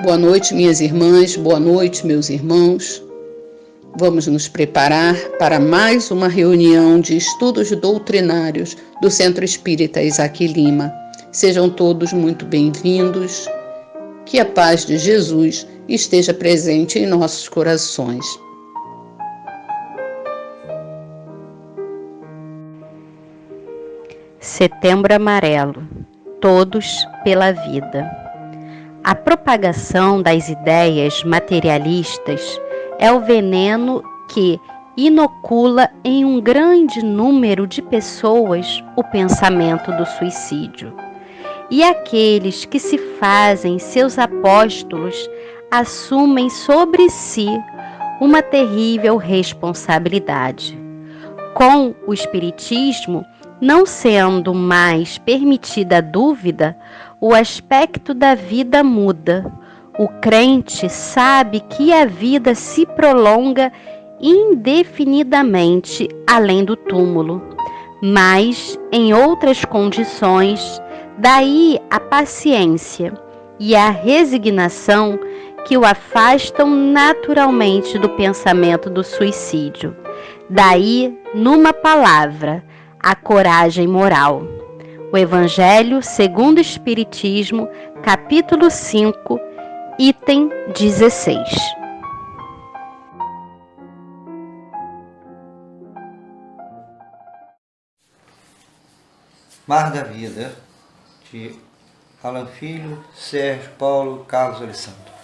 Boa noite, minhas irmãs, boa noite, meus irmãos. Vamos nos preparar para mais uma reunião de estudos doutrinários do Centro Espírita Isaac Lima. Sejam todos muito bem-vindos. Que a paz de Jesus esteja presente em nossos corações. Setembro Amarelo. Todos pela vida. A propagação das ideias materialistas é o veneno que inocula em um grande número de pessoas o pensamento do suicídio. E aqueles que se fazem seus apóstolos assumem sobre si uma terrível responsabilidade. Com o Espiritismo, não sendo mais permitida a dúvida, o aspecto da vida muda. O crente sabe que a vida se prolonga indefinidamente além do túmulo, mas em outras condições, daí a paciência e a resignação que o afastam naturalmente do pensamento do suicídio. Daí, numa palavra, a coragem moral. O Evangelho segundo o Espiritismo, capítulo 5, item 16. Mar da Vida, de Alan Filho, Sérgio Paulo, Carlos Alessandro.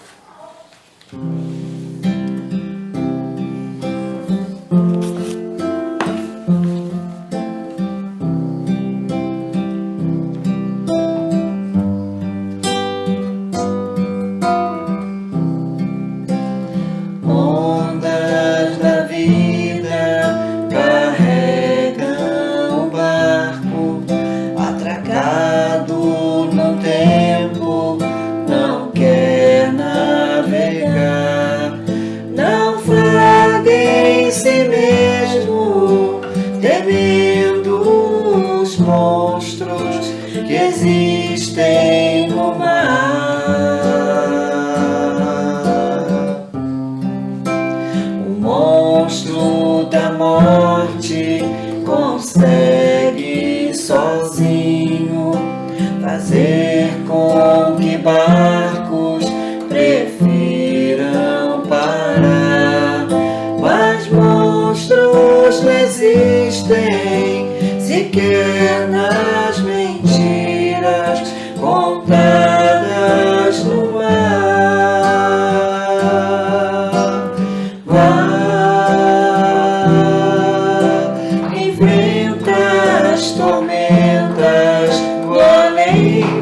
Existem no mar. O monstro da morte consegue sozinho fazer com que barcos prefiram parar. Mas monstros não existem sequer nas mentiras contadas no mar. Vá, enfrenta as tormentas do além-mar.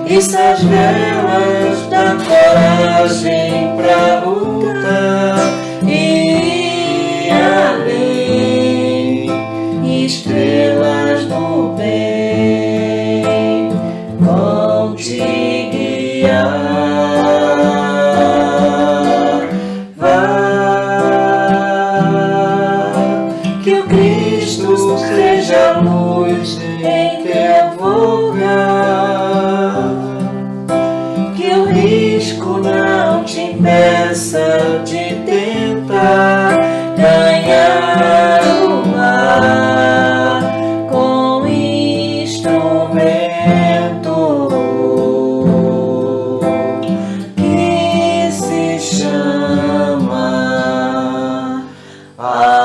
Issa as velas da coragem pra lutar e além, estrelas do bem vão te guiar. Vá, que o Cristo seja a luz em teu vulgar, que o risco não te impeça de tentar ganhar o mar com instrumento que se chama amor.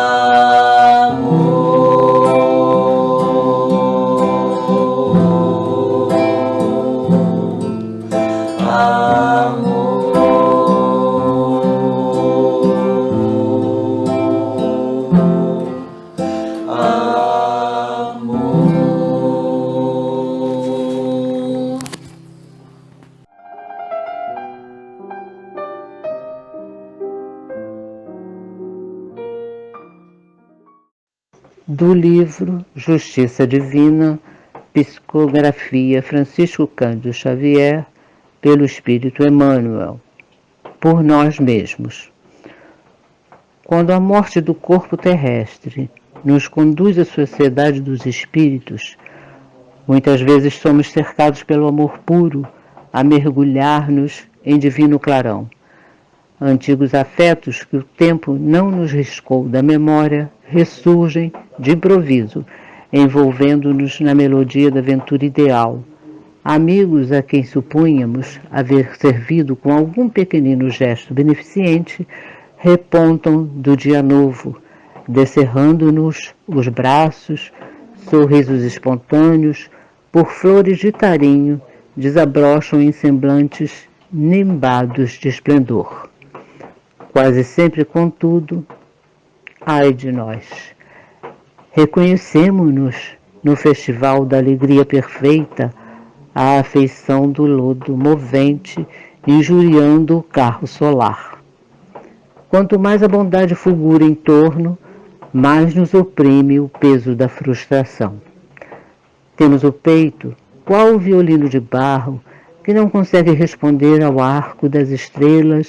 Do livro Justiça Divina, Psicografia Francisco Cândido Xavier, pelo Espírito Emmanuel, por nós mesmos. Quando a morte do corpo terrestre nos conduz à sociedade dos espíritos, muitas vezes somos cercados pelo amor puro a mergulhar-nos em divino clarão. Antigos afetos que o tempo não nos riscou da memória ressurgem de improviso, envolvendo-nos na melodia da aventura ideal. Amigos a quem supunhamos haver servido com algum pequenino gesto beneficente repontam do dia novo, descerrando-nos os braços, sorrisos espontâneos, por flores de carinho, desabrocham em semblantes nimbados de esplendor. Quase sempre, contudo, ai de nós, reconhecemo-nos no festival da alegria perfeita à afeição do lodo movente, injuriando o carro solar. Quanto mais a bondade fulgura em torno, mais nos oprime o peso da frustração. Temos o peito, qual o violino de barro, que não consegue responder ao arco das estrelas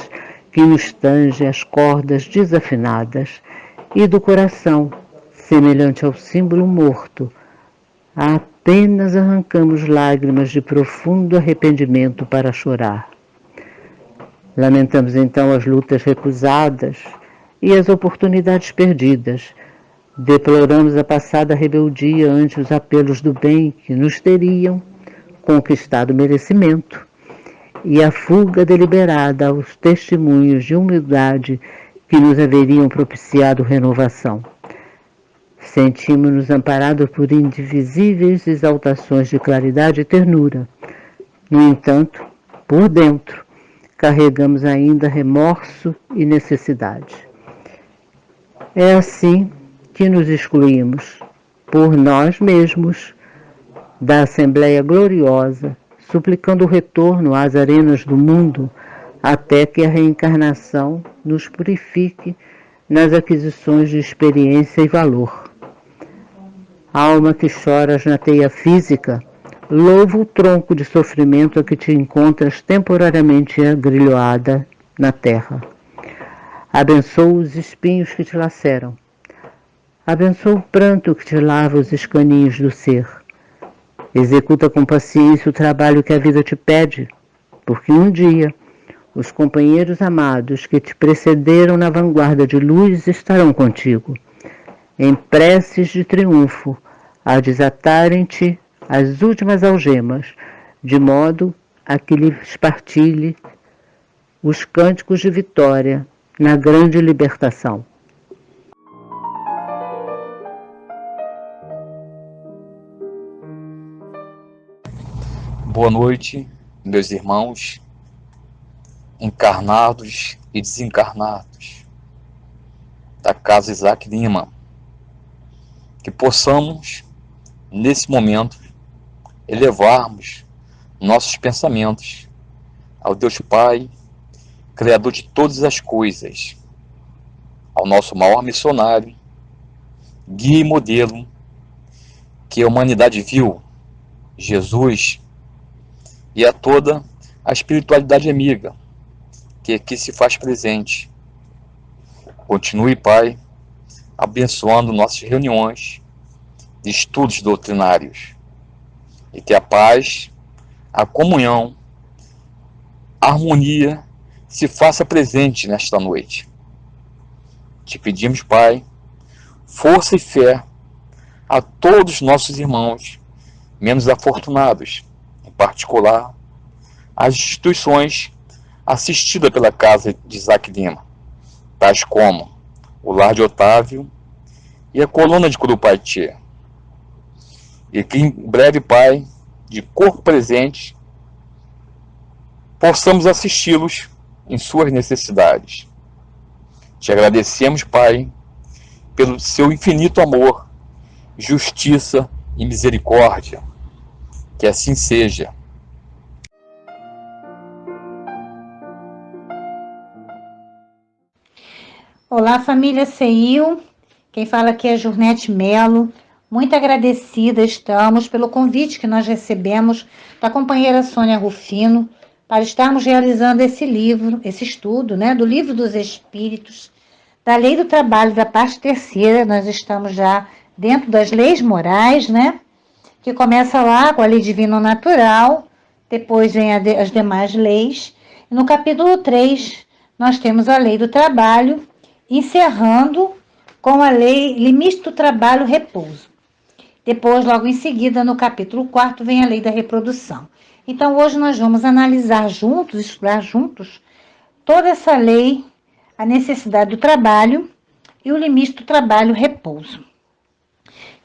que nos tange as cordas desafinadas, e do coração, semelhante ao símbolo morto, apenas arrancamos lágrimas de profundo arrependimento para chorar. Lamentamos então as lutas recusadas e as oportunidades perdidas. Deploramos a passada rebeldia ante os apelos do bem que nos teriam conquistado merecimento e a fuga deliberada aos testemunhos de humildade que nos haveriam propiciado renovação. Sentimos-nos amparados por indivisíveis exaltações de claridade e ternura. No entanto, por dentro, carregamos ainda remorso e necessidade. É assim que nos excluímos, por nós mesmos, da Assembleia Gloriosa, suplicando o retorno às arenas do mundo, até que a reencarnação nos purifique nas aquisições de experiência e valor. Alma que choras na teia física, louva o tronco de sofrimento a que te encontras temporariamente agrilhoada na terra. Abençoa os espinhos que te laceram. Abençoa o pranto que te lava os escaninhos do ser. Executa com paciência o trabalho que a vida te pede, porque um dia os companheiros amados que te precederam na vanguarda de luz estarão contigo, em preces de triunfo, a desatarem-te as últimas algemas, de modo a que lhes partilhe os cânticos de vitória na grande libertação. Boa noite, meus irmãos, encarnados e desencarnados, da Casa Isaac Lima. Que possamos, nesse momento, elevarmos nossos pensamentos ao Deus Pai, Criador de todas as coisas, ao nosso maior missionário, guia e modelo que a humanidade viu, Jesus, e a toda a espiritualidade amiga que aqui se faz presente. Continue, Pai, abençoando nossas reuniões de estudos doutrinários, e que a paz, a comunhão, a harmonia se faça presente nesta noite. Te pedimos, Pai, força e fé a todos os nossos irmãos menos afortunados, em particular as instituições assistidas pela Casa de Isaac Lima, tais como o Lar de Otávio e a Colônia de Curupati. E que em breve, Pai, de corpo presente, possamos assisti-los em suas necessidades. Te agradecemos, Pai, pelo seu infinito amor, justiça e misericórdia. Que assim seja. Olá, família CEIU. Quem fala aqui é Jurnete Melo. Muito agradecida estamos pelo convite que nós recebemos da companheira Sônia Rufino para estarmos realizando esse livro, esse estudo, do Livro dos Espíritos, da lei do trabalho da parte terceira, nós estamos já dentro das leis morais, né? Que começa lá com a lei divina natural, depois vem as demais leis. E no capítulo 3, nós temos a lei do trabalho, encerrando com a lei limite do trabalho, repouso. Depois, logo em seguida, no capítulo 4, vem a lei da reprodução. Então, hoje nós vamos analisar juntos, estudar juntos, toda essa lei, a necessidade do trabalho e o limite do trabalho, repouso.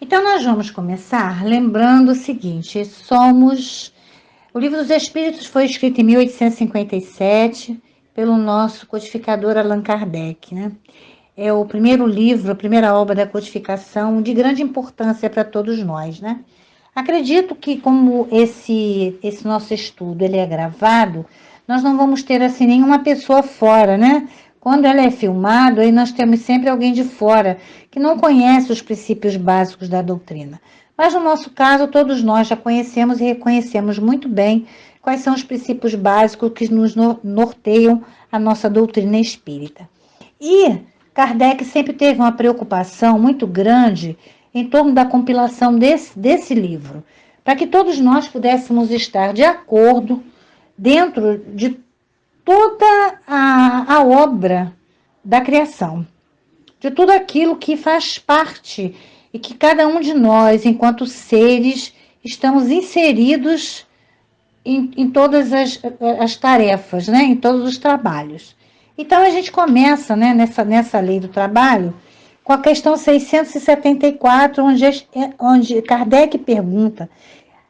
Então, nós vamos começar lembrando o seguinte, o Livro dos Espíritos foi escrito em 1857 pelo nosso codificador Allan Kardec, né? É o primeiro livro, a primeira obra da codificação, de grande importância para todos nós, né? Acredito que, como esse nosso estudo ele é gravado, nós não vamos ter assim nenhuma pessoa fora, né? Quando ela é filmado, aí nós temos sempre alguém de fora que não conhece os princípios básicos da doutrina. Mas no nosso caso, todos nós já conhecemos e reconhecemos muito bem quais são os princípios básicos que nos norteiam a nossa doutrina espírita. E Kardec sempre teve uma preocupação muito grande em torno da compilação desse livro, para que todos nós pudéssemos estar de acordo dentro de toda a obra da criação, de tudo aquilo que faz parte e que cada um de nós, enquanto seres, estamos inseridos em todas as tarefas, né? Em todos os trabalhos. Então, a gente começa, né, nessa lei do trabalho com a questão 674, onde Kardec pergunta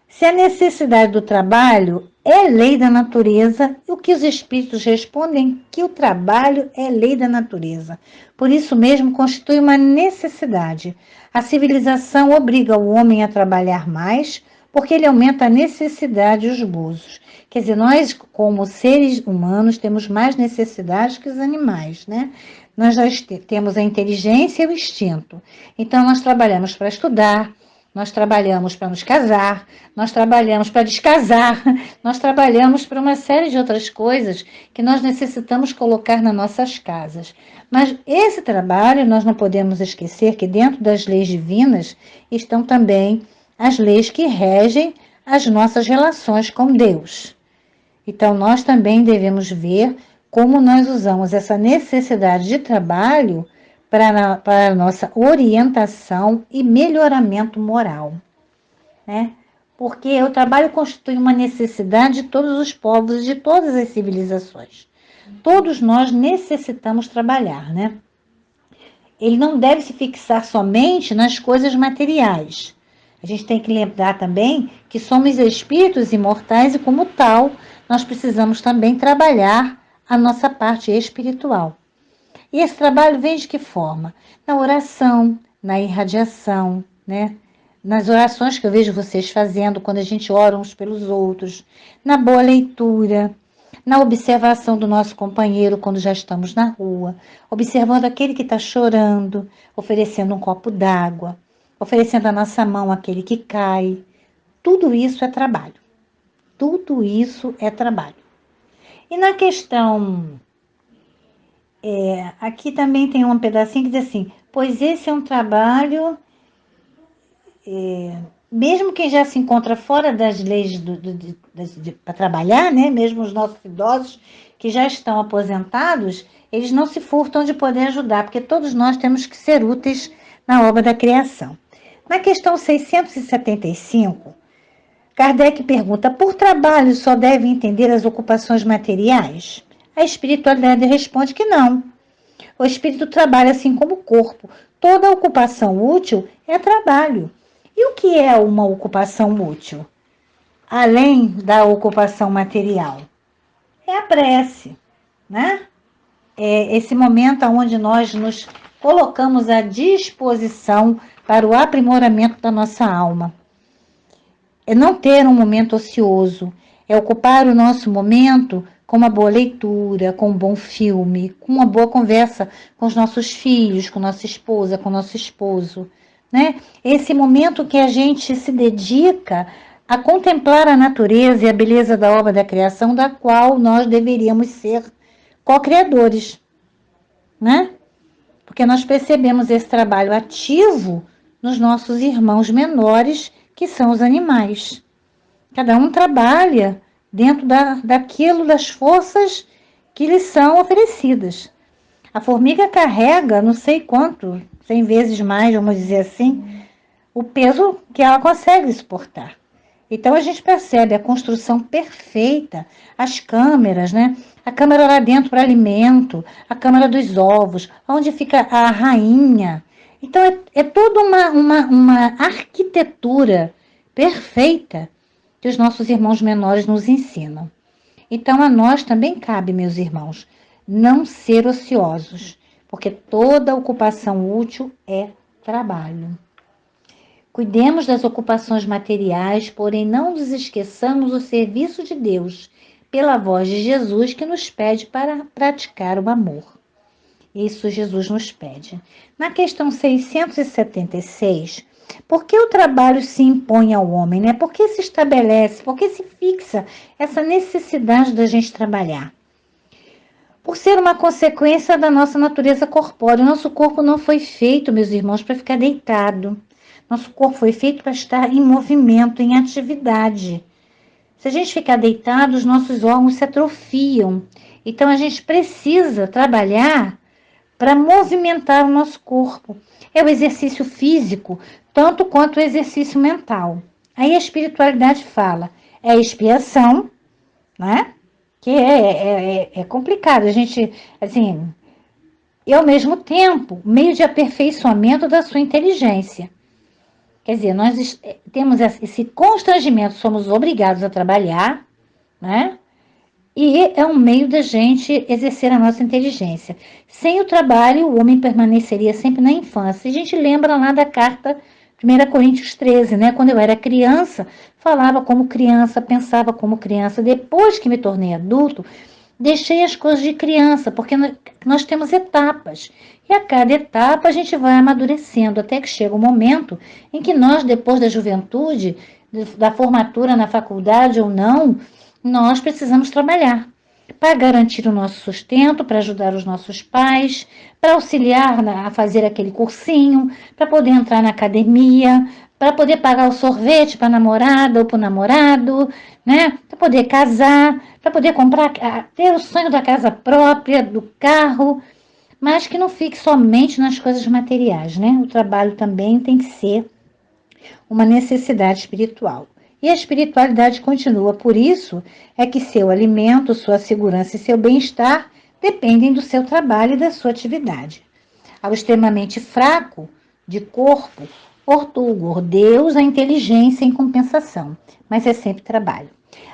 se a necessidade do trabalho é lei da natureza, e o que os espíritos respondem que o trabalho é lei da natureza. Por isso mesmo, constitui uma necessidade. A civilização obriga o homem a trabalhar mais, porque ele aumenta a necessidade e os gozos. Quer dizer, nós, como seres humanos, temos mais necessidades que os animais, né? Nós já temos a inteligência e o instinto. Então, nós trabalhamos para estudar, nós trabalhamos para nos casar, nós trabalhamos para descasar, nós trabalhamos para uma série de outras coisas que nós necessitamos colocar nas nossas casas. Mas esse trabalho, nós não podemos esquecer que dentro das leis divinas estão também as leis que regem as nossas relações com Deus. Então, nós também devemos ver como nós usamos essa necessidade de trabalho para a nossa orientação e melhoramento moral, né? Porque o trabalho constitui uma necessidade de todos os povos e de todas as civilizações. Todos nós necessitamos trabalhar, né? Ele não deve se fixar somente nas coisas materiais. A gente tem que lembrar também que somos espíritos imortais e, como tal, nós precisamos também trabalhar a nossa parte espiritual. E esse trabalho vem de que forma? Na oração, na irradiação, né? Nas orações que eu vejo vocês fazendo quando a gente ora uns pelos outros, na boa leitura, na observação do nosso companheiro quando já estamos na rua, observando aquele que está chorando, oferecendo um copo d'água, oferecendo a nossa mão àquele que cai. Tudo isso é trabalho. Tudo isso é trabalho. E na questão... aqui também tem um pedacinho que diz assim, pois esse é um trabalho, mesmo quem já se encontra fora das leis para trabalhar, né, mesmo os nossos idosos que já estão aposentados, eles não se furtam de poder ajudar, porque todos nós temos que ser úteis na obra da criação. Na questão 675, Kardec pergunta, por trabalho só deve entender as ocupações materiais? A espiritualidade responde que não. O espírito trabalha assim como o corpo. Toda ocupação útil é trabalho. E o que é uma ocupação útil? Além da ocupação material? É a prece, né? É esse momento onde nós nos colocamos à disposição para o aprimoramento da nossa alma. É não ter um momento ocioso, é ocupar o nosso momento com uma boa leitura, com um bom filme, com uma boa conversa com os nossos filhos, com nossa esposa, com nosso esposo, né? Esse momento que a gente se dedica a contemplar a natureza e a beleza da obra da criação, da qual nós deveríamos ser co-criadores, né? porque nós percebemos esse trabalho ativo nos nossos irmãos menores, que são os animais. Cada um trabalha dentro daquilo, das forças que lhes são oferecidas. A formiga carrega, não sei quanto, 100 vezes mais, vamos dizer assim, o peso que ela consegue suportar. Então a gente percebe a construção perfeita, as câmeras, né? A câmara lá dentro para alimento, a câmara dos ovos, onde fica a rainha. Então é toda uma arquitetura perfeita que os nossos irmãos menores nos ensinam. Então a nós também cabe, meus irmãos, não ser ociosos, porque toda ocupação útil é trabalho. Cuidemos das ocupações materiais, porém não nos esqueçamos do serviço de Deus, pela voz de Jesus que nos pede para praticar o amor. Isso Jesus nos pede. Na questão 676, por que o trabalho se impõe ao homem, né? Por que se estabelece, por que se fixa essa necessidade da gente trabalhar? Por ser uma consequência da nossa natureza corpórea. O nosso corpo não foi feito, meus irmãos, para ficar deitado. Nosso corpo foi feito para estar em movimento, em atividade. Se a gente ficar deitado, os nossos órgãos se atrofiam. Então, a gente precisa trabalhar para movimentar o nosso corpo. É o exercício físico, tanto quanto o exercício mental. Aí a espiritualidade fala, é expiação, né? Que é complicado. A gente, assim, e ao mesmo tempo, meio de aperfeiçoamento da sua inteligência. Quer dizer, nós temos esse constrangimento, somos obrigados a trabalhar, né? E é um meio da gente exercer a nossa inteligência. Sem o trabalho, o homem permaneceria sempre na infância. E a gente lembra lá da carta 1 Coríntios 13, né? Quando eu era criança, falava como criança, pensava como criança. Depois que me tornei adulto, deixei as coisas de criança, porque nós temos etapas. E a cada etapa a gente vai amadurecendo, até que chega o momento em que nós, depois da juventude, da formatura na faculdade ou não, nós precisamos trabalhar para garantir o nosso sustento, para ajudar os nossos pais, para auxiliar a fazer aquele cursinho, para poder entrar na academia, para poder pagar o sorvete para a namorada ou para o namorado, né? Para poder casar, para poder comprar, ter o sonho da casa própria, do carro, mas que não fique somente nas coisas materiais, né? O trabalho também tem que ser uma necessidade espiritual. E a espiritualidade continua, por isso é que seu alimento, sua segurança e seu bem-estar dependem do seu trabalho e da sua atividade. Ao extremamente fraco de corpo, ortúgor, Deus, a inteligência em compensação, mas é sempre trabalho.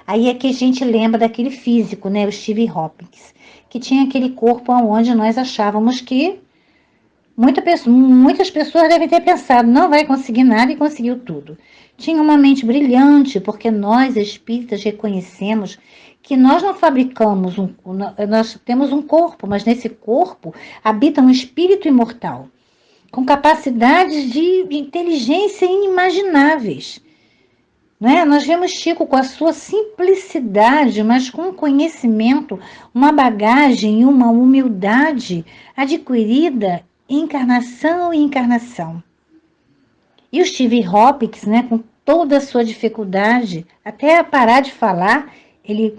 Aí é que a gente lembra daquele físico, né, o Steve Hopkins, que tinha aquele corpo onde nós achávamos que muitas pessoas devem ter pensado, não vai conseguir nada e conseguiu tudo. Tinha uma mente brilhante, porque nós, espíritas, reconhecemos que nós não fabricamos, nós temos um corpo, mas nesse corpo habita um espírito imortal, com capacidades de inteligência inimagináveis. Né? Nós vemos Chico com a sua simplicidade, mas com um conhecimento, uma bagagem e uma humildade adquirida encarnação e encarnação. E o Steve Hopkins, né, com toda a sua dificuldade, até parar de falar, ele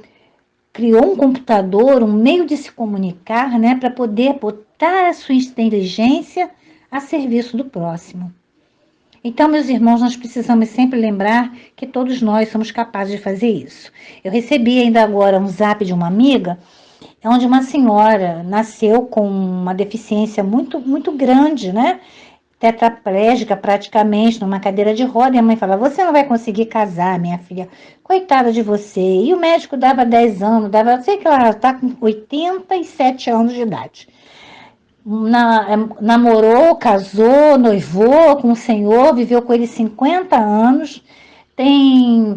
criou um computador, um meio de se comunicar, né, para poder botar a sua inteligência a serviço do próximo. Então, meus irmãos, nós precisamos sempre lembrar que todos nós somos capazes de fazer isso. Eu recebi ainda agora um zap de uma amiga, onde uma senhora nasceu com uma deficiência muito, muito grande, né? Tetraplégica praticamente, numa cadeira de roda, e a mãe fala, você não vai conseguir casar, minha filha, coitada de você. E o médico dava 10 anos, sei que ela está com 87 anos de idade. Namorou, casou, noivou com o senhor, viveu com ele 50 anos,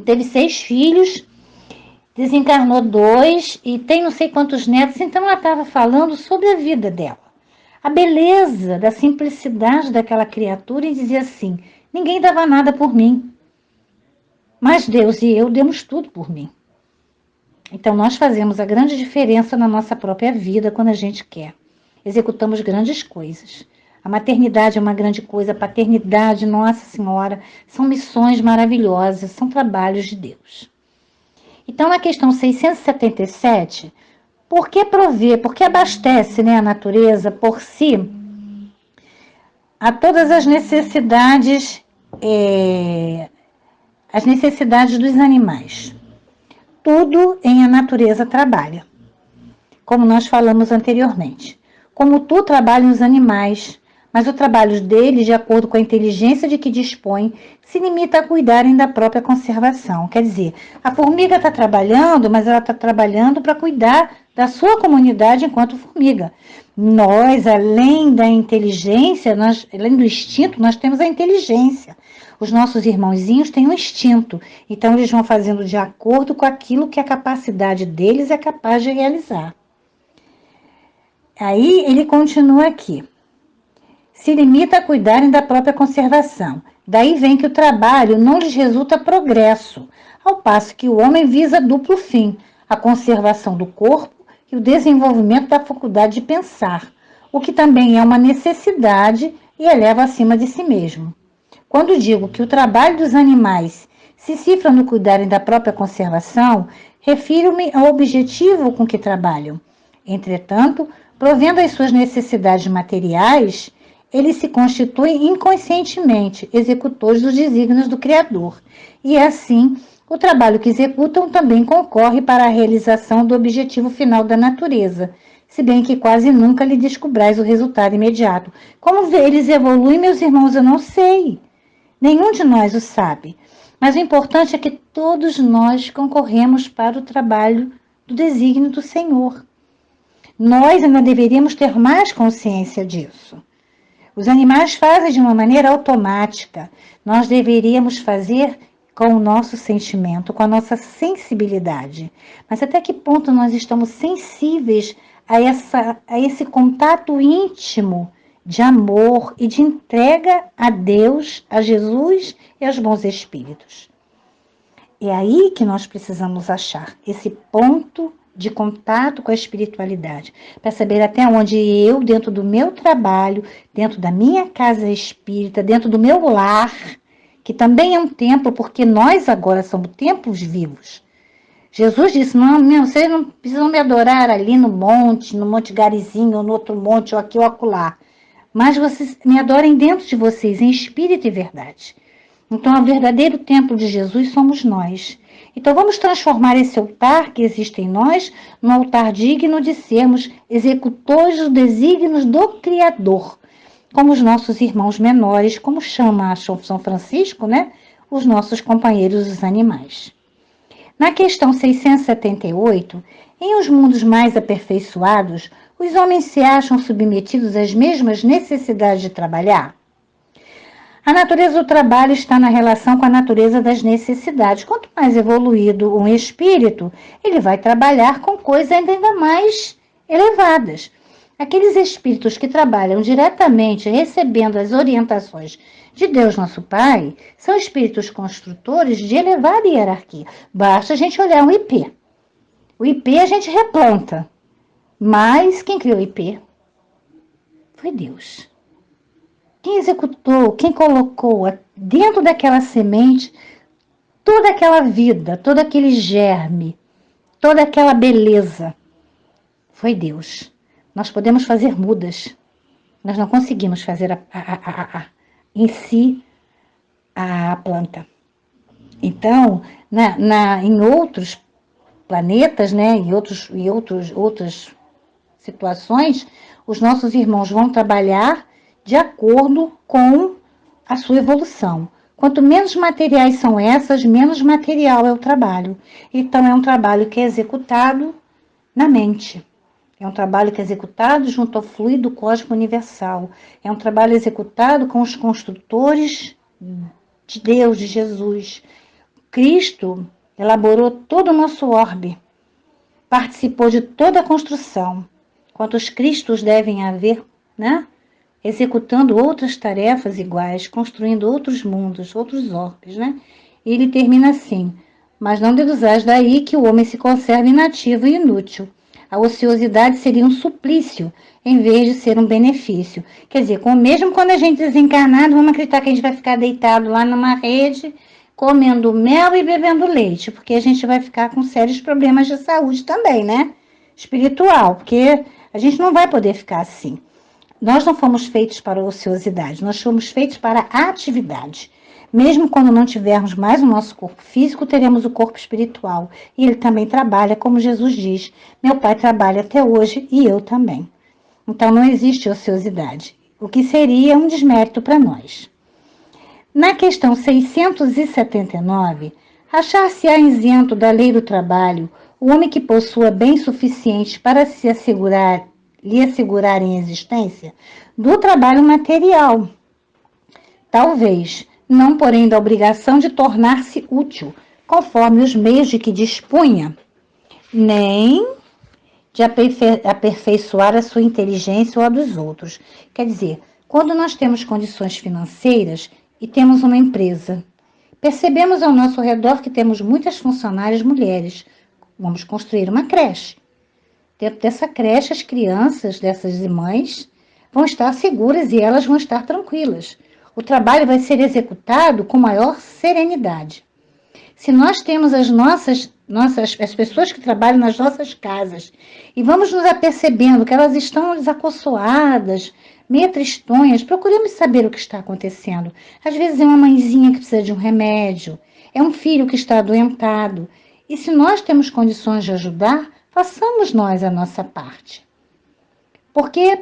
teve 6 filhos, desencarnou 2 e tem não sei quantos netos. Então ela estava falando sobre a vida dela. A beleza da simplicidade daquela criatura, e dizia assim, ninguém dava nada por mim, mas Deus e eu demos tudo por mim. Então nós fazemos a grande diferença na nossa própria vida quando a gente quer. executamos grandes coisas. A maternidade é uma grande coisa, a paternidade, Nossa Senhora, são missões maravilhosas, são trabalhos de Deus. Então, na questão 677, por que prover, por que abastece, né, a natureza por si a todas as necessidades dos animais? Tudo em a natureza trabalha, como nós falamos anteriormente. Como tu trabalham os animais, mas o trabalho deles, de acordo com a inteligência de que dispõe, se limita a cuidarem da própria conservação. Quer dizer, a formiga está trabalhando, mas ela está trabalhando para cuidar da sua comunidade enquanto formiga. Nós, além da inteligência, além do instinto, nós temos a inteligência. Os nossos irmãozinhos têm um instinto, então eles vão fazendo de acordo com aquilo que a capacidade deles é capaz de realizar. Aí ele continua aqui. Se limita a cuidarem da própria conservação. Daí vem que o trabalho não lhes resulta progresso, ao passo que o homem visa duplo fim, a conservação do corpo e o desenvolvimento da faculdade de pensar, o que também é uma necessidade e eleva acima de si mesmo. Quando digo que o trabalho dos animais se cifra no cuidarem da própria conservação, refiro-me ao objetivo com que trabalham. Entretanto, provendo as suas necessidades materiais, eles se constituem inconscientemente executores dos desígnios do Criador. E assim, o trabalho que executam também concorre para a realização do objetivo final da natureza, se bem que quase nunca lhe descobrais o resultado imediato. Como eles evoluem, meus irmãos, eu não sei. Nenhum de nós o sabe. Mas o importante é que todos nós concorremos para o trabalho do desígnio do Senhor. Nós ainda deveríamos ter mais consciência disso. Os animais fazem de uma maneira automática. Nós deveríamos fazer com o nosso sentimento, com a nossa sensibilidade. Mas até que ponto nós estamos sensíveis a esse contato íntimo de amor e de entrega a Deus, a Jesus e aos bons espíritos? É aí que nós precisamos achar esse ponto de contato com a espiritualidade, para saber até onde eu, dentro do meu trabalho, dentro da minha casa espírita, dentro do meu lar, que também é um templo, porque nós agora somos templos vivos. Jesus disse, não, vocês não precisam me adorar ali no Monte Garizinho, ou no outro monte, ou aqui ou acolá, mas vocês me adorem dentro de vocês, em espírito e verdade. Então, o verdadeiro templo de Jesus somos nós. Então, vamos transformar esse altar que existe em nós num altar digno de sermos executores dos desígnios do Criador, como os nossos irmãos menores, como chama a São Francisco, né? Os nossos companheiros, os animais. Na questão 678, em os mundos mais aperfeiçoados, os homens se acham submetidos às mesmas necessidades de trabalhar? A natureza do trabalho está na relação com a natureza das necessidades. Quanto mais evoluído um espírito, ele vai trabalhar com coisas ainda mais elevadas. Aqueles espíritos que trabalham diretamente recebendo as orientações de Deus Nosso Pai, são espíritos construtores de elevada hierarquia. Basta a gente olhar um IP. O IP a gente replanta, mas quem criou o IP foi Deus. Quem executou, quem colocou dentro daquela semente toda aquela vida, todo aquele germe, toda aquela beleza, foi Deus. Nós podemos fazer mudas, nós não conseguimos fazer em si a planta. Então, em outros planetas, né, em outras situações, os nossos irmãos vão trabalhar de acordo com a sua evolução. Quanto menos materiais são essas, menos material é o trabalho. Então, é um trabalho que é executado na mente. É um trabalho que é executado junto ao fluido cósmico universal. É um trabalho executado com os construtores de Deus, de Jesus. Cristo elaborou todo o nosso orbe, participou de toda a construção. Quantos Cristos devem haver, né? Executando outras tarefas iguais, construindo outros mundos, outros orbes, né? E ele termina assim: mas não deduzais daí que o homem se conserva inativo e inútil. A ociosidade seria um suplício, em vez de ser um benefício. Quer dizer, mesmo quando a gente desencarnado, vamos acreditar que a gente vai ficar deitado lá numa rede, comendo mel e bebendo leite, porque a gente vai ficar com sérios problemas de saúde também, né? Espiritual, porque a gente não vai poder ficar assim. Nós não fomos feitos para a ociosidade, nós fomos feitos para a atividade. Mesmo quando não tivermos mais o nosso corpo físico, teremos o corpo espiritual. E ele também trabalha, como Jesus diz, meu Pai trabalha até hoje e eu também. Então não existe ociosidade, o que seria um desmérito para nós. Na questão 679, achar-se-á isento da lei do trabalho o homem que possua bens suficientes para lhe assegurarem a existência do trabalho material. Talvez, não porém da obrigação de tornar-se útil, conforme os meios de que dispunha, nem de aperfeiçoar a sua inteligência ou a dos outros. Quer dizer, quando nós temos condições financeiras e temos uma empresa, percebemos ao nosso redor que temos muitas funcionárias mulheres. Vamos construir uma creche. Dentro dessa creche, as crianças dessas mães vão estar seguras e elas vão estar tranquilas. O trabalho vai ser executado com maior serenidade. Se nós temos as pessoas que trabalham nas nossas casas e vamos nos apercebendo que elas estão desacossoadas, meio tristonhas, procuremos saber o que está acontecendo. Às vezes é uma mãezinha que precisa de um remédio, é um filho que está adoentado. E se nós temos condições de ajudar, façamos nós a nossa parte. Porque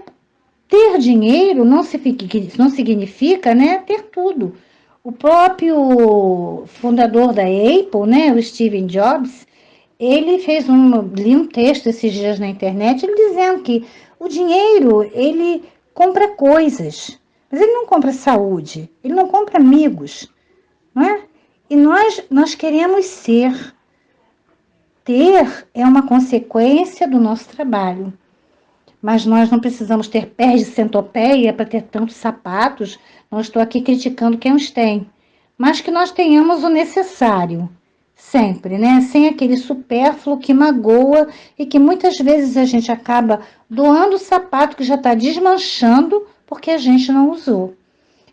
ter dinheiro não significa, né, ter tudo. O próprio fundador da Apple, né, o Steve Jobs, ele li um texto esses dias na internet, ele dizendo que o dinheiro, ele compra coisas, mas ele não compra saúde, ele não compra amigos, não é? E nós queremos ser. Ter é uma consequência do nosso trabalho. Mas nós não precisamos ter pés de centopeia para ter tantos sapatos. Não estou aqui criticando quem os tem. Mas que nós tenhamos o necessário, sempre, né? Sem aquele supérfluo que magoa e que muitas vezes a gente acaba doando o sapato que já está desmanchando porque a gente não usou.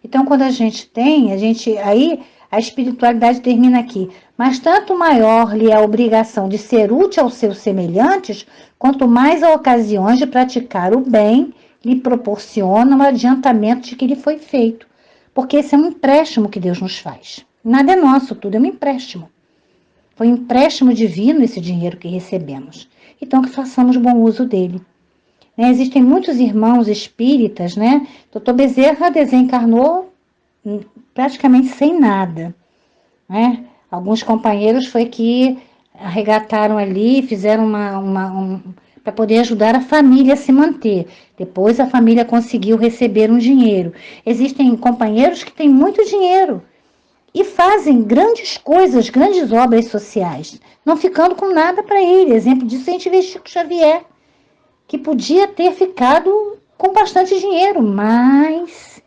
Então, quando a gente tem, aí a espiritualidade termina aqui. Mas tanto maior lhe é a obrigação de ser útil aos seus semelhantes, quanto mais a ocasiões de praticar o bem lhe proporcionam o adiantamento de que lhe foi feito. Porque esse é um empréstimo que Deus nos faz. Nada é nosso, tudo é um empréstimo. Foi um empréstimo divino esse dinheiro que recebemos. Então que façamos bom uso dele. Né? Existem muitos irmãos espíritas, né? Dr. Bezerra desencarnou praticamente sem nada, né? Alguns companheiros foi que arregataram ali, fizeram para poder ajudar a família a se manter. Depois a família conseguiu receber um dinheiro. Existem companheiros que têm muito dinheiro e fazem grandes coisas, grandes obras sociais, não ficando com nada para ele. Exemplo disso a gente vê Chico Xavier, que podia ter ficado com bastante dinheiro, mas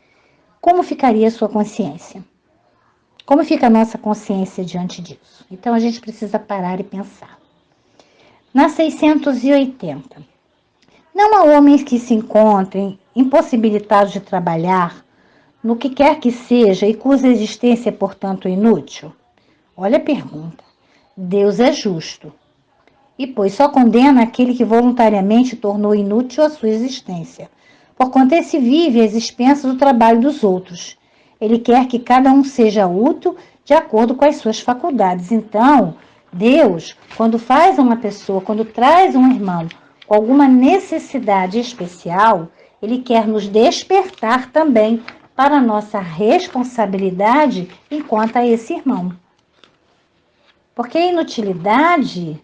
como ficaria a sua consciência? Como fica a nossa consciência diante disso? Então, a gente precisa parar e pensar. Na 680. Não há homens que se encontrem impossibilitados de trabalhar no que quer que seja e cuja existência é, portanto, inútil? Olha a pergunta. Deus é justo. E, pois, só condena aquele que voluntariamente tornou inútil a sua existência, porquanto esse vive às expensas do trabalho dos outros. Ele quer que cada um seja útil de acordo com as suas faculdades. Então, Deus, quando faz uma pessoa, quando traz um irmão com alguma necessidade especial, Ele quer nos despertar também para a nossa responsabilidade enquanto a esse irmão. Porque a inutilidade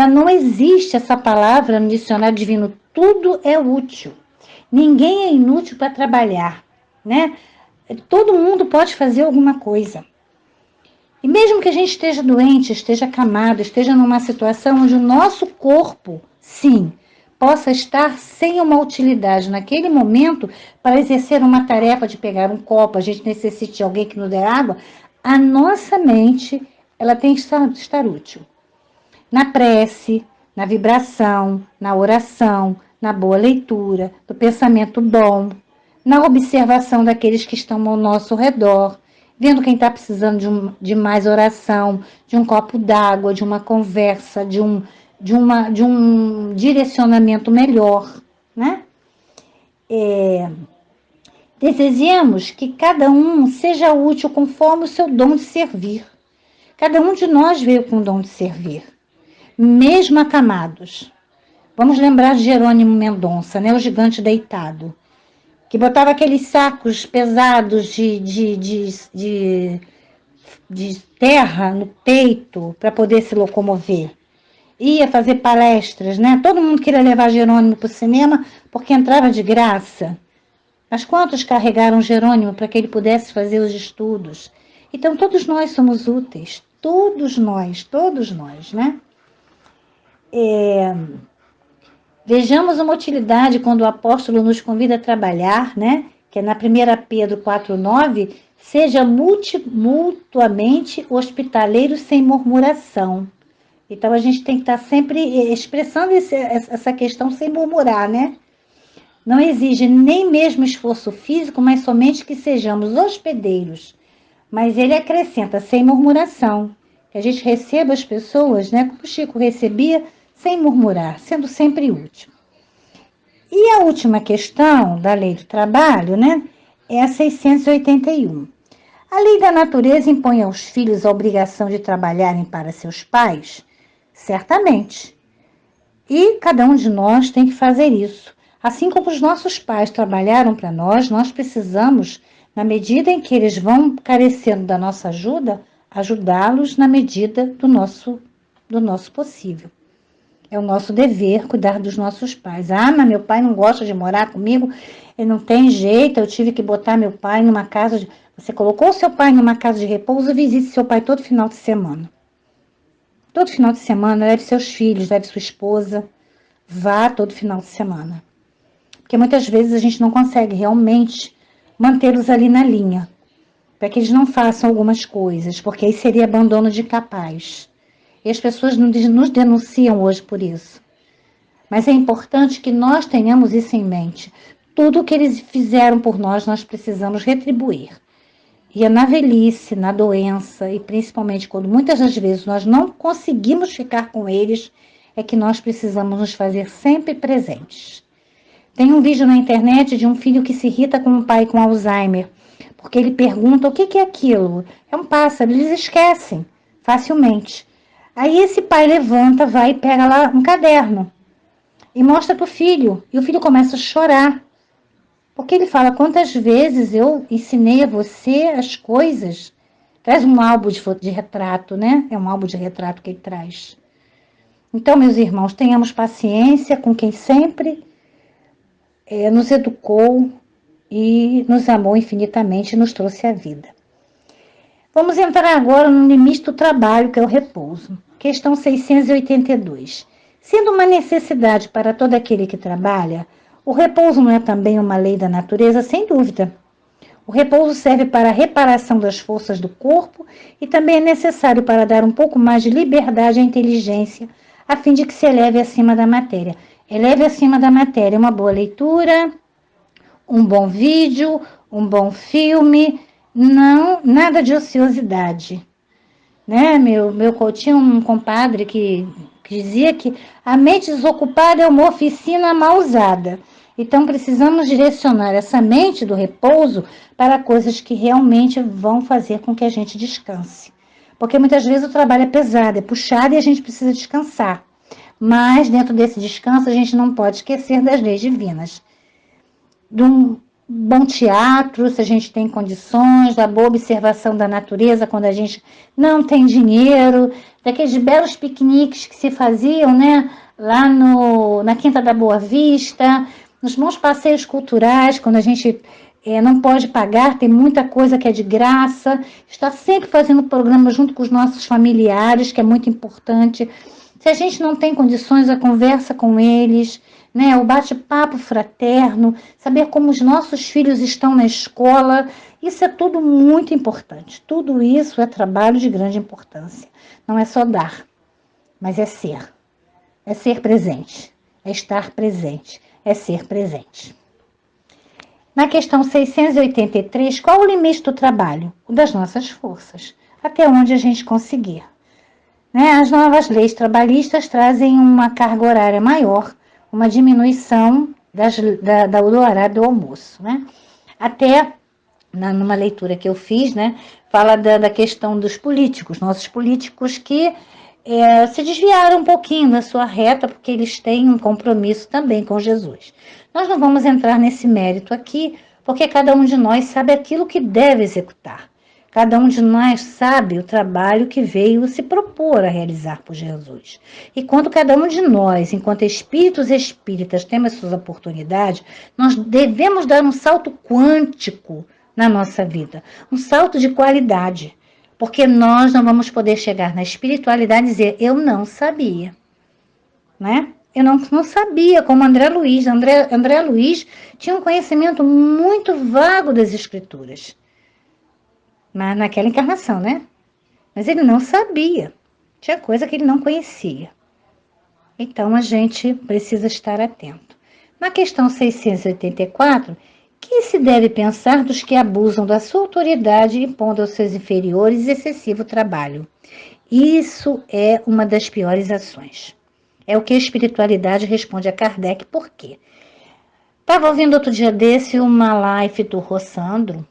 não existe essa palavra no dicionário divino. Tudo é útil. Ninguém é inútil para trabalhar, né? Todo mundo pode fazer alguma coisa. E mesmo que a gente esteja doente, esteja acamado, esteja numa situação onde o nosso corpo, sim, possa estar sem uma utilidade naquele momento para exercer uma tarefa de pegar um copo, a gente necessite de alguém que nos dê água, a nossa mente, ela tem que estar útil. na prece, na vibração, na oração, na boa leitura, do pensamento bom, na observação daqueles que estão ao nosso redor, vendo quem está precisando de mais oração, de um copo d'água, de uma conversa, de um direcionamento melhor, né? Desejemos que cada um seja útil conforme o seu dom de servir. Cada um de nós veio com o dom de servir, mesmo acamados. Vamos lembrar de Jerônimo Mendonça, né? O gigante deitado, que botava aqueles sacos pesados de terra no peito para poder se locomover. Ia fazer palestras, né? Todo mundo queria levar Jerônimo para o cinema porque entrava de graça. Mas quantos carregaram Jerônimo para que ele pudesse fazer os estudos? Então, todos nós somos úteis. Todos nós, né? Vejamos uma utilidade quando o apóstolo nos convida a trabalhar, né? Que é na 1 Pedro 4,9, seja mutuamente hospitaleiros sem murmuração. Então, a gente tem que estar sempre expressando essa questão sem murmurar, né? Não exige nem mesmo esforço físico, mas somente que sejamos hospedeiros. Mas ele acrescenta, sem murmuração, que a gente receba as pessoas, né? Como o Chico recebia, sem murmurar, sendo sempre útil. E a última questão da Lei do Trabalho, né? É a 681. A lei da natureza impõe aos filhos a obrigação de trabalharem para seus pais? Certamente. E cada um de nós tem que fazer isso. Assim como os nossos pais trabalharam para nós, nós precisamos, na medida em que eles vão carecendo da nossa ajuda, ajudá-los na medida do nosso possível. É o nosso dever cuidar dos nossos pais. Ah, mas meu pai não gosta de morar comigo, ele não tem jeito, eu tive que botar meu pai numa casa de... Você colocou seu pai numa casa de repouso, visite seu pai todo final de semana. Todo final de semana, leve seus filhos, leve sua esposa, vá todo final de semana. Porque muitas vezes a gente não consegue realmente mantê-los ali na linha, para que eles não façam algumas coisas, porque aí seria abandono de capaz. E as pessoas nos denunciam hoje por isso. Mas é importante que nós tenhamos isso em mente. Tudo o que eles fizeram por nós, nós precisamos retribuir. E é na velhice, na doença, e principalmente quando muitas das vezes nós não conseguimos ficar com eles, é que nós precisamos nos fazer sempre presentes. Tem um vídeo na internet de um filho que se irrita com um pai com Alzheimer, porque ele pergunta o que é aquilo. É um pássaro, eles esquecem facilmente. Aí esse pai levanta, vai e pega lá um caderno e mostra para o filho. E o filho começa a chorar, porque ele fala, quantas vezes eu ensinei a você as coisas. Traz um álbum de retrato, né? É um álbum de retrato que ele traz. Então, meus irmãos, tenhamos paciência com quem sempre nos educou e nos amou infinitamente e nos trouxe a vida. Vamos entrar agora no limite do trabalho, que é o repouso. Questão 682. Sendo uma necessidade para todo aquele que trabalha, o repouso não é também uma lei da natureza? Sem dúvida. O repouso serve para a reparação das forças do corpo e também é necessário para dar um pouco mais de liberdade à inteligência, a fim de que se eleve acima da matéria. Eleve acima da matéria uma boa leitura, um bom vídeo, um bom filme, não, nada de ociosidade. Né? Eu tinha um compadre que dizia que a mente desocupada é uma oficina mal usada. Então, precisamos direcionar essa mente do repouso para coisas que realmente vão fazer com que a gente descanse. Porque muitas vezes o trabalho é pesado, é puxado e a gente precisa descansar. Mas, dentro desse descanso, a gente não pode esquecer das leis divinas. De um bom teatro, se a gente tem condições, da boa observação da natureza, quando a gente não tem dinheiro, daqueles belos piqueniques que se faziam, né, lá na Quinta da Boa Vista, nos bons passeios culturais, quando a gente não pode pagar, tem muita coisa que é de graça, está sempre fazendo programa junto com os nossos familiares, que é muito importante. Se a gente não tem condições, a conversa com eles, né, o bate-papo fraterno, saber como os nossos filhos estão na escola, isso é tudo muito importante. Tudo isso é trabalho de grande importância. Não é só dar, mas é ser presente, é estar presente, é ser presente. Na questão 683, qual o limite do trabalho? O das nossas forças, até onde a gente conseguir. As novas leis trabalhistas trazem uma carga horária maior, uma diminuição do horário do almoço. Até, numa leitura que eu fiz, fala da questão dos políticos, nossos políticos que se desviaram um pouquinho da sua reta, porque eles têm um compromisso também com Jesus. Nós não vamos entrar nesse mérito aqui, porque cada um de nós sabe aquilo que deve executar. Cada um de nós sabe o trabalho que veio se propor a realizar por Jesus. E quando cada um de nós, enquanto espíritos espíritas, temos suas oportunidades, nós devemos dar um salto quântico na nossa vida, um salto de qualidade, porque nós não vamos poder chegar na espiritualidade e dizer, eu não sabia, Eu não sabia, como André Luiz. André Luiz tinha um conhecimento muito vago das escrituras, naquela encarnação, Mas ele não sabia, tinha coisa que ele não conhecia. Então, a gente precisa estar atento. Na questão 684, que se deve pensar dos que abusam da sua autoridade impondo aos seus inferiores excessivo trabalho? Isso é uma das piores ações. É o que a espiritualidade responde a Kardec. Por quê? Estava ouvindo outro dia desse uma live do Rossandro,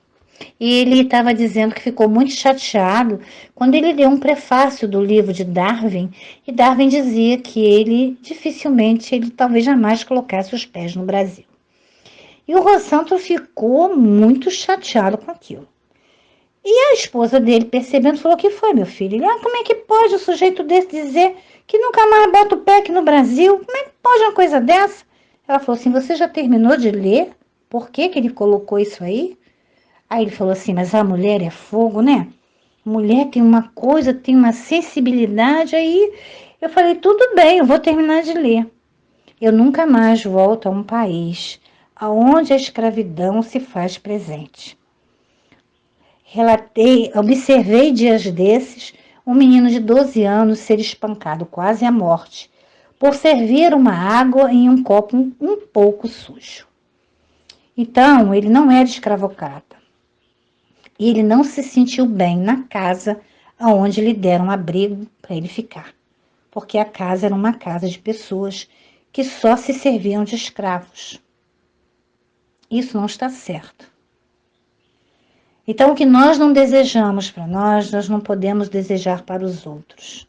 e ele estava dizendo que ficou muito chateado quando ele leu um prefácio do livro de Darwin, e Darwin dizia que ele talvez jamais colocasse os pés no Brasil. E o Rossandro ficou muito chateado com aquilo. E a esposa dele, percebendo, falou, o que foi, meu filho? Ele, como é que pode o sujeito desse dizer que nunca mais bota o pé aqui no Brasil? Como é que pode uma coisa dessa? Ela falou assim, você já terminou de ler? Por que ele colocou isso aí? Aí ele falou assim, mas a mulher é fogo, Mulher tem uma coisa, tem uma sensibilidade. Aí eu falei, tudo bem, eu vou terminar de ler. Eu nunca mais volto a um país onde a escravidão se faz presente. Observei dias desses um menino de 12 anos ser espancado quase à morte por servir uma água em um copo um pouco sujo. Então, ele não era escravocrata. E ele não se sentiu bem na casa onde lhe deram abrigo para ele ficar, porque a casa era uma casa de pessoas que só se serviam de escravos. Isso não está certo. Então, o que nós não desejamos para nós não podemos desejar para os outros.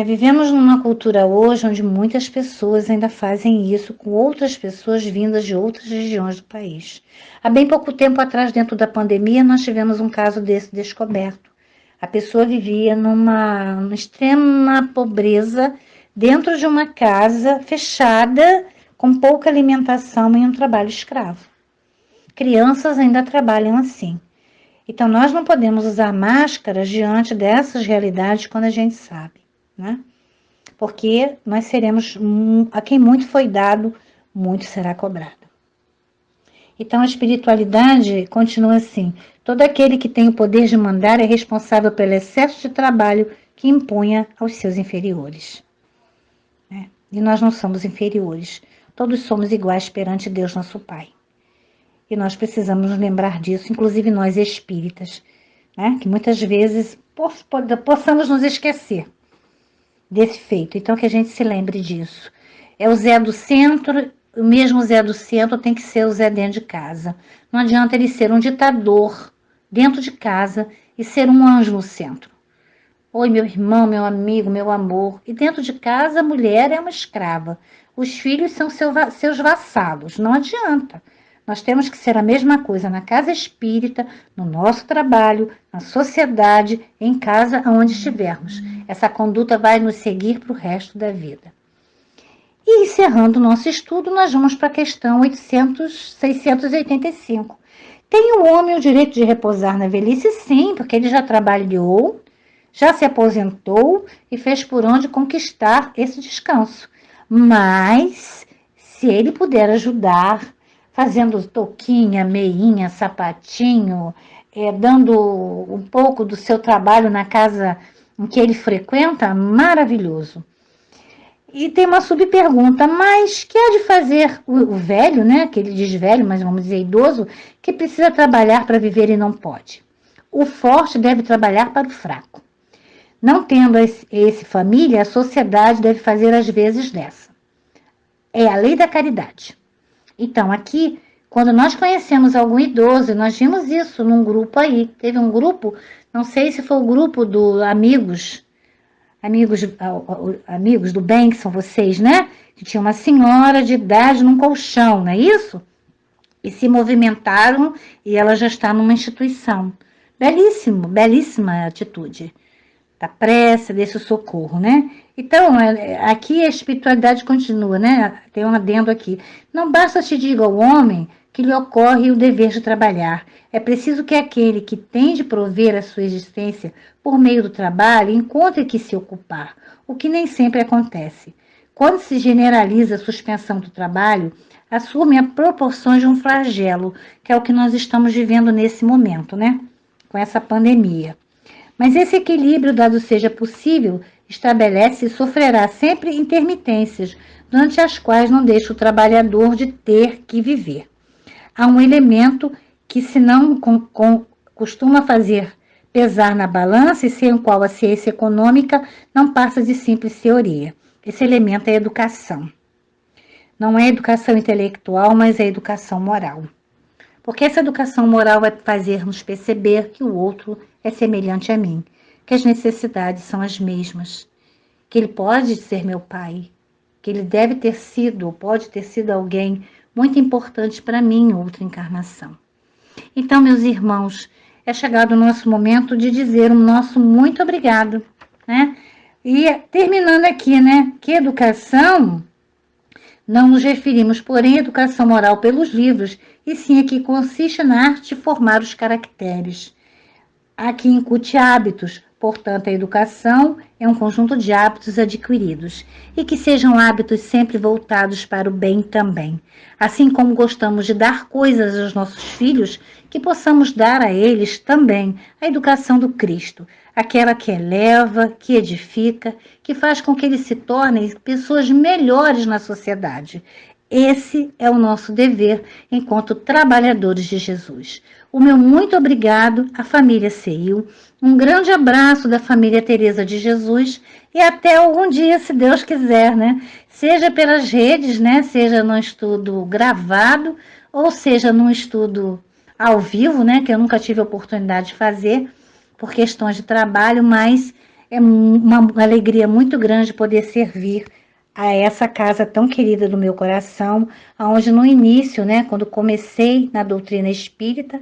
Vivemos numa cultura hoje onde muitas pessoas ainda fazem isso com outras pessoas vindas de outras regiões do país. Há bem pouco tempo atrás, dentro da pandemia, nós tivemos um caso desse descoberto. A pessoa vivia numa extrema pobreza, dentro de uma casa fechada, com pouca alimentação e um trabalho escravo. Crianças ainda trabalham assim. Então, nós não podemos usar máscaras diante dessas realidades quando a gente sabe. Porque nós seremos, a quem muito foi dado, muito será cobrado. Então a espiritualidade continua assim, todo aquele que tem o poder de mandar é responsável pelo excesso de trabalho que impunha aos seus inferiores. E nós não somos inferiores, todos somos iguais perante Deus, nosso Pai. E nós precisamos nos lembrar disso, inclusive nós espíritas, que muitas vezes possamos nos esquecer desse feito. Então, que a gente se lembre disso. É o Zé do centro, o mesmo Zé do centro tem que ser o Zé dentro de casa. Não adianta ele ser um ditador dentro de casa e ser um anjo no centro. Oi, meu irmão, meu amigo, meu amor. E dentro de casa, a mulher é uma escrava. Os filhos são seus vassalos. Não adianta. Nós temos que ser a mesma coisa na casa espírita, no nosso trabalho, na sociedade, em casa, onde estivermos. Essa conduta vai nos seguir para o resto da vida. E encerrando o nosso estudo, nós vamos para a questão 685. Tem o homem o direito de repousar na velhice? Sim, porque ele já trabalhou, já se aposentou e fez por onde conquistar esse descanso. Mas, se ele puder ajudar, fazendo touquinha, meinha, sapatinho, dando um pouco do seu trabalho na casa em que ele frequenta, maravilhoso. E tem uma subpergunta, mas que há de fazer o velho, né? Que ele diz velho, mas vamos dizer idoso, que precisa trabalhar para viver e não pode. O forte deve trabalhar para o fraco. Não tendo esse família, a sociedade deve fazer as vezes dessa. É a lei da caridade. Então, aqui, quando nós conhecemos algum idoso, nós vimos isso num grupo aí. Teve um grupo, não sei se foi o grupo do amigos do bem, que são vocês, né? Que tinha uma senhora de idade num colchão, não é isso? E se movimentaram e ela já está numa instituição. Belíssimo, belíssima atitude. Da pressa, desse socorro, né? Então, aqui a espiritualidade continua, né? Tem um adendo aqui. Não basta te diga ao homem que lhe ocorre o dever de trabalhar. É preciso que aquele que tem de prover a sua existência por meio do trabalho encontre que se ocupar, o que nem sempre acontece. Quando se generaliza a suspensão do trabalho, assume a proporção de um flagelo, que é o que nós estamos vivendo nesse momento, né? Com essa pandemia. Mas esse equilíbrio, dado seja possível, estabelece e sofrerá sempre intermitências, durante as quais não deixa o trabalhador de ter que viver. Há um elemento que se não costuma fazer pesar na balança e sem o qual a ciência econômica não passa de simples teoria. Esse elemento é a educação. Não é a educação intelectual, mas é a educação moral. Porque essa educação moral vai fazer-nos perceber que o outro é semelhante a mim, que as necessidades são as mesmas, que ele pode ser meu pai, que ele deve ter sido ou pode ter sido alguém muito importante para mim em outra encarnação. Então, meus irmãos, é chegado o nosso momento de dizer o nosso muito obrigado, né? E terminando aqui, né? Que educação, não nos referimos, porém, à educação moral pelos livros, e sim a que consiste na arte de formar os caracteres. A que incute hábitos, portanto, a educação é um conjunto de hábitos adquiridos, e que sejam hábitos sempre voltados para o bem também. Assim como gostamos de dar coisas aos nossos filhos, que possamos dar a eles também a educação do Cristo, aquela que eleva, que edifica, que faz com que eles se tornem pessoas melhores na sociedade. Esse é o nosso dever enquanto trabalhadores de Jesus. O meu muito obrigado à família CEIU, um grande abraço da família Teresa de Jesus e até algum dia, se Deus quiser, né? Seja pelas redes, né? Seja num estudo gravado ou seja num estudo ao vivo, né? Que eu nunca tive a oportunidade de fazer por questões de trabalho, mas é uma alegria muito grande poder servir a essa casa tão querida do meu coração, onde no início, né, quando comecei na doutrina espírita,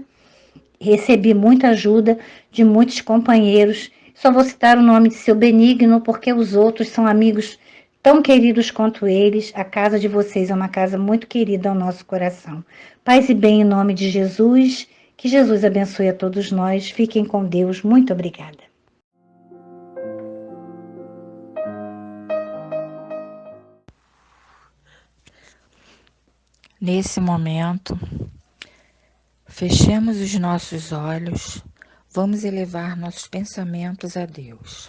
recebi muita ajuda de muitos companheiros. Só vou citar o nome de seu Benigno, porque os outros são amigos tão queridos quanto eles. A casa de vocês é uma casa muito querida ao nosso coração. Paz e bem em nome de Jesus. Que Jesus abençoe a todos nós. Fiquem com Deus. Muito obrigada. Nesse momento, fechemos os nossos olhos, vamos elevar nossos pensamentos a Deus.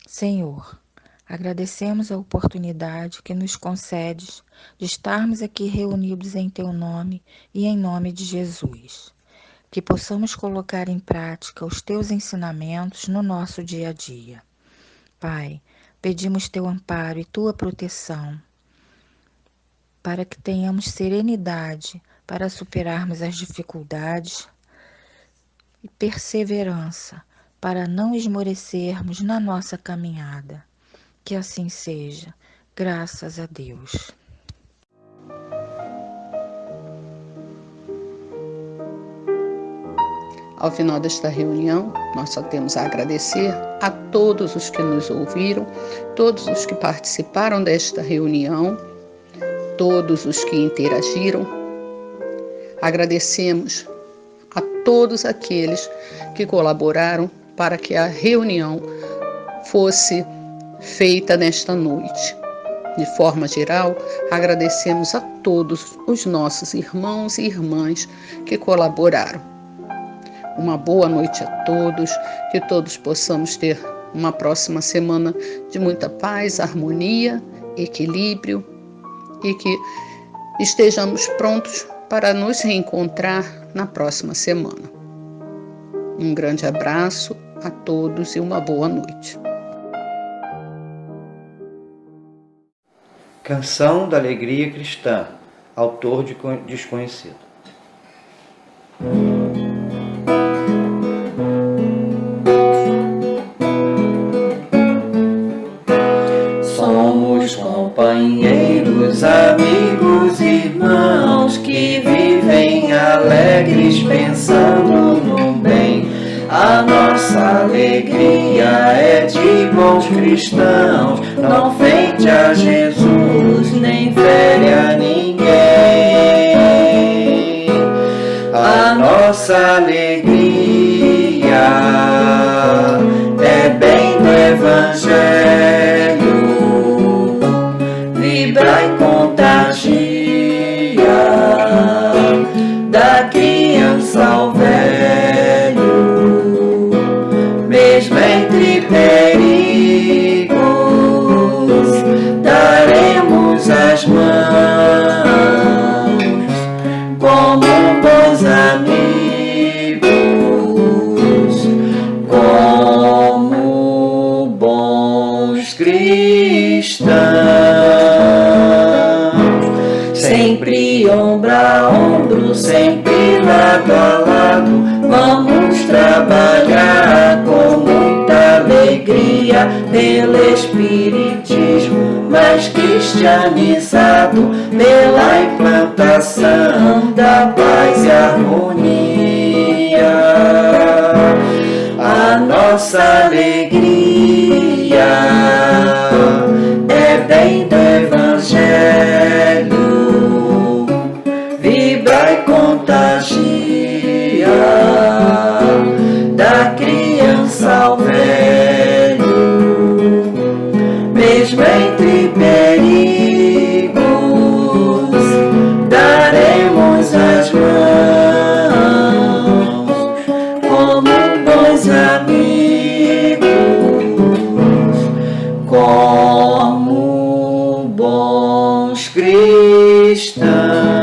Senhor, agradecemos a oportunidade que nos concedes de estarmos aqui reunidos em Teu nome e em nome de Jesus. Que possamos colocar em prática os Teus ensinamentos no nosso dia a dia. Pai, pedimos Teu amparo e Tua proteção, para que tenhamos serenidade para superarmos as dificuldades e perseverança para não esmorecermos na nossa caminhada. Que assim seja, graças a Deus. Ao final desta reunião, nós só temos a agradecer a todos os que nos ouviram, todos os que participaram desta reunião, todos os que interagiram. Agradecemos a todos aqueles que colaboraram para que a reunião fosse feita nesta noite. De forma geral, agradecemos a todos os nossos irmãos e irmãs que colaboraram. Uma boa noite a todos, que todos possamos ter uma próxima semana de muita paz, harmonia, equilíbrio e que estejamos prontos para nos reencontrar na próxima semana. Um grande abraço a todos e uma boa noite. Canção da Alegria Cristã, autor desconhecido. Somos companheiros, amigos, irmãos que vivem alegres pensando no bem. A nossa alegria é de bons cristãos, não ofende a Jesus nem fere a ninguém. A nossa alegria é bem do Evangelho, vibra e contagia, da criança ao velho, mesmo entre perigos, daremos as mãos como bons amigos, como bons cristãos. Sempre ombro a ombro, sempre lado a lado, vamos trabalhar com muita alegria pelo Espiritismo mais cristianizado, pela implantação da paz e harmonia. A nossa alegria é bem do Evangelho, vibra e contagia, da criança ao velho, mesmo entre perigos, daremos as mãos como bons amigos, como bons cristãos.